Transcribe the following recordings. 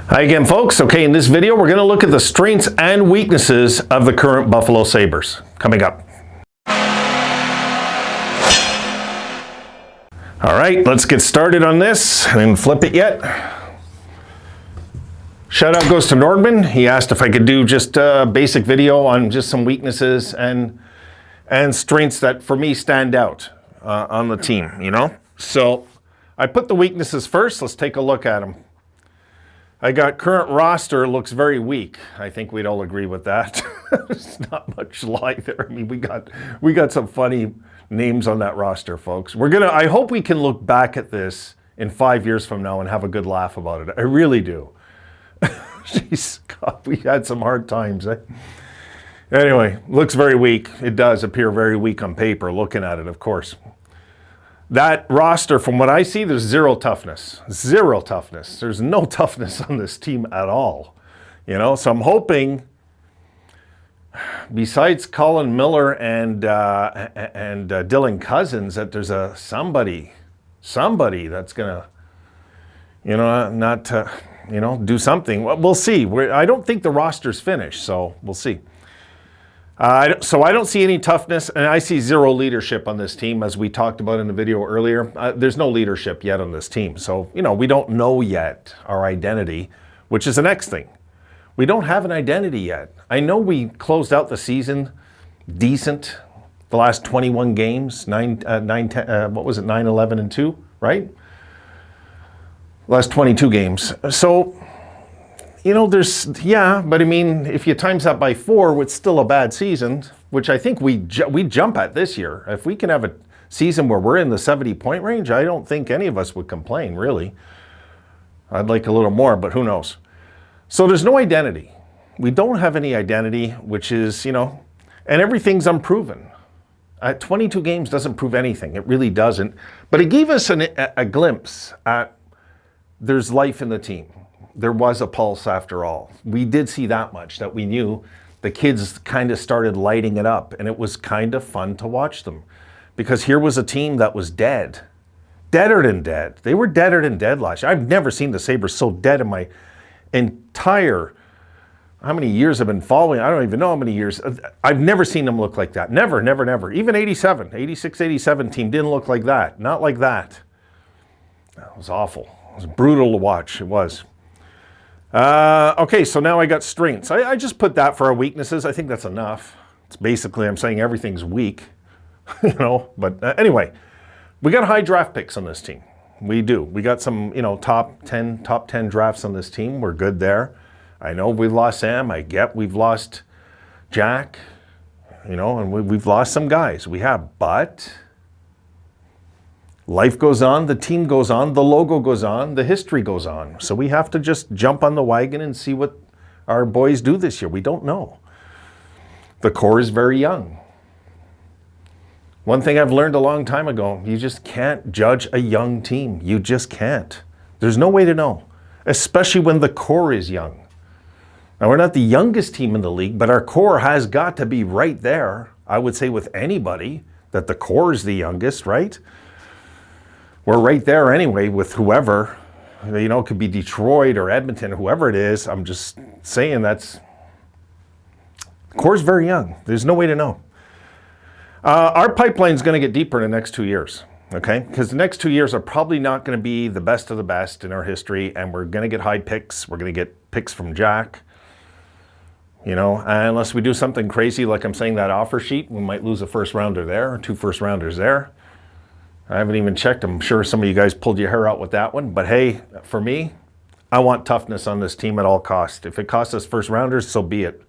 Hi again, folks. Okay, in this video, we're going to look at the strengths and weaknesses of the current Buffalo Sabres. Coming up. All right, let's get started on this. I didn't flip it yet. Shout out goes to Nordman. He asked if I could do just a basic video on just some weaknesses and strengths that for me stand out on the team, you know? So I put the weaknesses first. Let's take a look at them. I got current roster looks very weak. I think we'd all agree with that. There's not much lie there. I mean, we got some funny names on that roster, folks. I hope we can look back at this in 5 years from now and have a good laugh about it. I really do. Jeez, God, we had some hard times. Anyway, looks very weak. It does appear very weak on paper, looking at it, of course. That roster, from what I see, there's zero toughness. Zero toughness. There's no toughness on this team at all. You know, so I'm hoping, besides Colin Miller and Dylan Cousins, that there's somebody that's gonna, do something. We'll see. I don't think the roster's finished, so we'll see. So I don't see any toughness, and I see zero leadership on this team, as we talked about in the video earlier. There's no leadership yet on this team. So, we don't know yet our identity, which is the next thing. We don't have an identity yet. I know we closed out the season decent, the last 21 games, 9, 11, and 2, right? Last 22 games. So, but I mean, if you times that by 4, it's still a bad season, which I think we jump at this year. If we can have a season where we're in the 70-point range, I don't think any of us would complain, really. I'd like a little more, but who knows? So there's no identity. We don't have any identity, which is, and everything's unproven. 22 games doesn't prove anything. It really doesn't. But it gave us a glimpse at there's life in the team. There was a pulse after all. We did see that much, that we knew the kids kind of started lighting it up, and it was kind of fun to watch them. Because here was a team that was dead. Deader than dead. They were deader than dead last year. I've never seen the Sabres so dead in my entire, how many years I've been following? I don't even know how many years. I've never seen them look like that. Never, never, never. Even 86, 87 team didn't look like that. Not like that. It was awful. It was brutal to watch. It was. Okay, so now I got strengths. I just put that for our weaknesses. I think that's enough. It's basically, I'm saying everything's weak, but anyway, we got high draft picks on this team. We do. We got some, top 10 drafts on this team. We're good there. I know we've lost Sam. I get we've lost Jack, and we've lost some guys. We have, but life goes on, the team goes on, the logo goes on, the history goes on. So we have to just jump on the wagon and see what our boys do this year. We don't know. The core is very young. One thing I've learned a long time ago, you just can't judge a young team. You just can't. There's no way to know, especially when the core is young. Now, we're not the youngest team in the league, but our core has got to be right there. I would say with anybody that the core is the youngest, right? We're right there anyway with whoever, it could be Detroit or Edmonton, whoever it is. I'm just saying the core's very young. There's no way to know. Our pipeline's going to get deeper in the next 2 years, okay? Because the next 2 years are probably not going to be the best of the best in our history, and we're going to get high picks. We're going to get picks from Jack, unless we do something crazy like I'm saying that offer sheet, we might lose a first rounder there or 2 first rounders there. I haven't even checked. I'm sure some of you guys pulled your hair out with that one. But hey, for me, I want toughness on this team at all costs. If it costs us first rounders, so be it.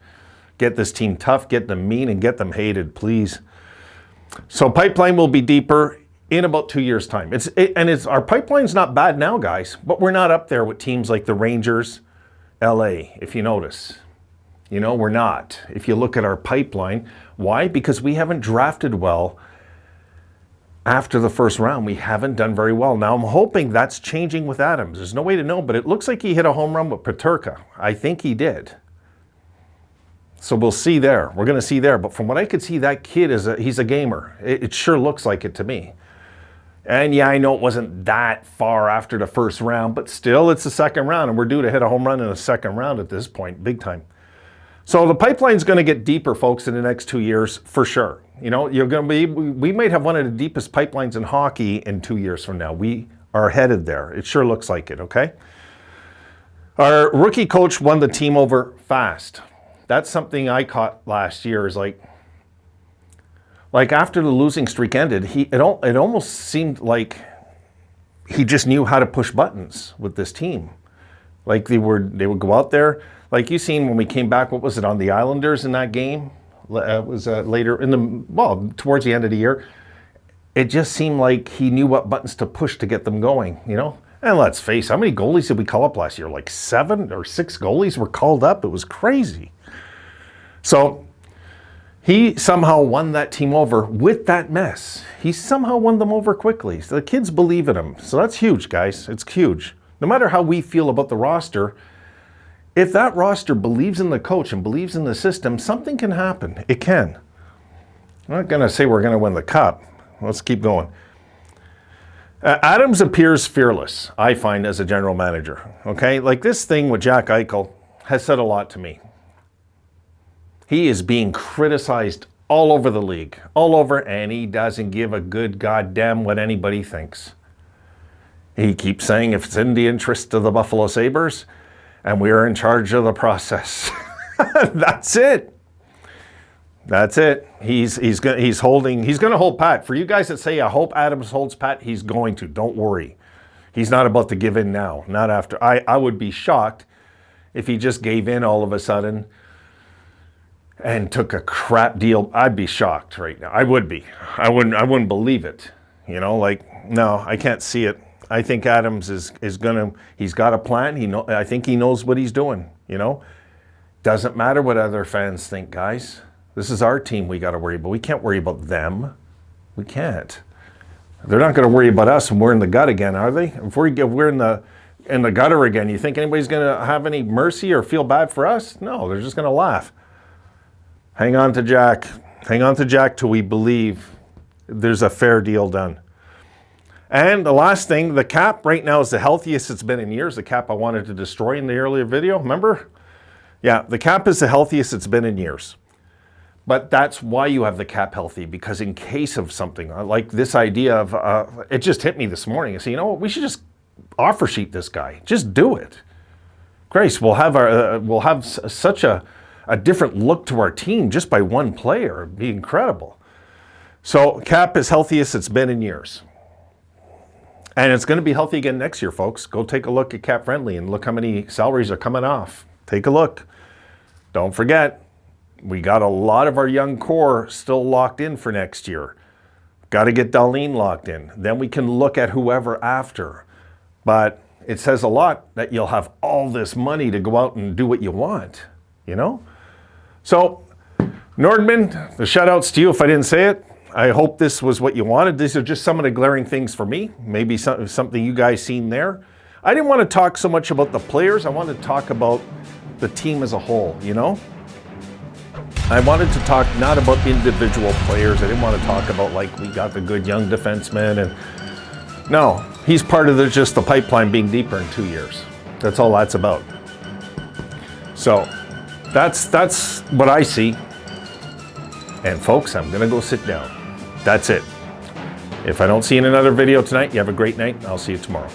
Get this team tough, get them mean, and get them hated, please. So pipeline will be deeper in about 2 years' time. Our pipeline's not bad now, guys, but we're not up there with teams like the Rangers, LA, if you notice. We're not. If you look at our pipeline, why? Because we haven't drafted well. After the first round, we haven't done very well. Now, I'm hoping that's changing with Adams. There's no way to know, but it looks like he hit a home run with Peterka. I think he did. So we'll see there. We're going to see there. But from what I could see, that kid he's a gamer. It sure looks like it to me. And yeah, I know it wasn't that far after the first round, but still it's the second round, and we're due to hit a home run in the second round at this point, big time. So the pipeline's going to get deeper, folks, in the next 2 years for sure. You know, we might have one of the deepest pipelines in hockey in 2 years from now. We are headed there. It sure looks like it, okay? Our rookie coach won the team over fast. That's something I caught last year, is like after the losing streak ended, it almost seemed like he just knew how to push buttons with this team. Like they would go out there, like you seen when we came back, what was it, on the Islanders in that game? It was later towards the end of the year. It just seemed like he knew what buttons to push to get them going, you know? And let's face, how many goalies did we call up last year? Like 7 or 6 goalies were called up. It was crazy. So he somehow won that team over with that mess. He somehow won them over quickly. So the kids believe in him. So that's huge, guys. It's huge. No matter how we feel about the roster, if that roster believes in the coach and believes in the system, something can happen. It can. I'm not going to say we're going to win the cup. Let's keep going. Adams appears fearless, I find, as a general manager. Okay? Like this thing with Jack Eichel has said a lot to me. He is being criticized all over the league, all over, and he doesn't give a good goddamn what anybody thinks. He keeps saying if it's in the interest of the Buffalo Sabres, and we're in charge of the process. That's it. That's it. He's going to hold pat. For you guys that say, I hope Adams holds pat, he's going to. Don't worry. He's not about to give in now. Not after. I would be shocked if he just gave in all of a sudden and took a crap deal. I'd be shocked right now. I would be. I wouldn't believe it. You know, like, no, I can't see it. I think Adams he's got a plan. I think he knows what he's doing, you know. Doesn't matter what other fans think, guys. This is our team we got to worry about. We can't worry about them. We can't. They're not going to worry about us when we're in the gut again, are they? If we're in the gutter again, you think anybody's going to have any mercy or feel bad for us? No, they're just going to laugh. Hang on to Jack. Hang on to Jack till we believe there's a fair deal done. And the last thing, the cap right now is the healthiest it's been in years. The cap I wanted to destroy in the earlier video, remember? Yeah, the cap is the healthiest it's been in years. But that's why you have the cap healthy, because in case of something, like this idea of, it just hit me this morning. I said, you know what, we should just offer sheet this guy. Just do it. Grace, we'll have such a different look to our team just by one player. It'd be incredible. So cap is healthiest it's been in years. And it's going to be healthy again next year, folks. Go take a look at Cap Friendly and look how many salaries are coming off. Take a look. Don't forget, we got a lot of our young core still locked in for next year. Got to get Darlene locked in. Then we can look at whoever after. But it says a lot that you'll have all this money to go out and do what you want, you know? So, Nordman, the shout-outs to you if I didn't say it. I hope this was what you wanted. These are just some of the glaring things for me. Maybe something you guys seen there. I didn't want to talk so much about the players. I wanted to talk about the team as a whole, you know? I wanted to talk not about individual players. I didn't want to talk about like we got the good young defenseman. And no, he's part of just the pipeline being deeper in 2 years. That's all that's about. So that's what I see. And folks, I'm going to go sit down. That's it. If I don't see you in another video tonight, you have a great night. I'll see you tomorrow.